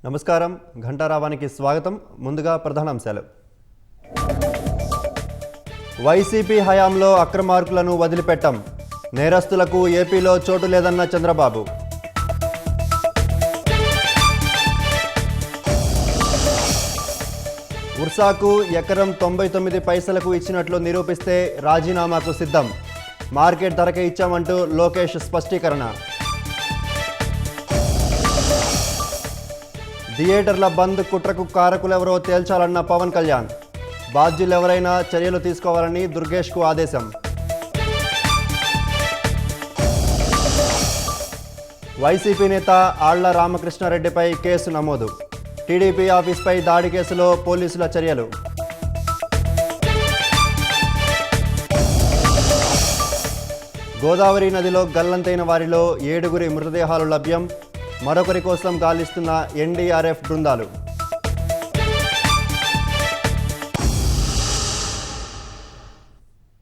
నమస్కారం ఘంటారావానికి స్వాగతం. ముందుగా ప్రధానాంశాలు. వైసీపీ హయాంలో అక్రమార్కులను వదిలిపెట్టం, నేరస్తులకు ఏపీలో చోటు లేదన్న చంద్రబాబు. ఉర్సాకు ఎకరం 99 పైసలకు ఇచ్చినట్లు నిరూపిస్తే రాజీనామాకు సిద్ధం, మార్కెట్ ధరకే ఇచ్చామంటూ లోకేష్ స్పష్టీకరణ. థియేటర్ల బంద్ కుట్రకు కారకులెవరో తేల్చాలన్న పవన్ కళ్యాణ్, బాధ్యులెవరైనా చర్యలు తీసుకోవాలని దుర్గేష్కు ఆదేశం. వైసీపీ నేత ఆళ్ల రామకృష్ణారెడ్డిపై కేసు నమోదు, టీడీపీ ఆఫీస్పై దాడి కేసులో పోలీసుల చర్యలు. గోదావరి నదిలో గల్లంతైన వారిలో 7 మృతదేహాలు లభ్యం, మరొకరి కోసం గాలిస్తున్న ఎన్డీఆర్ఎఫ్ బృందాలు.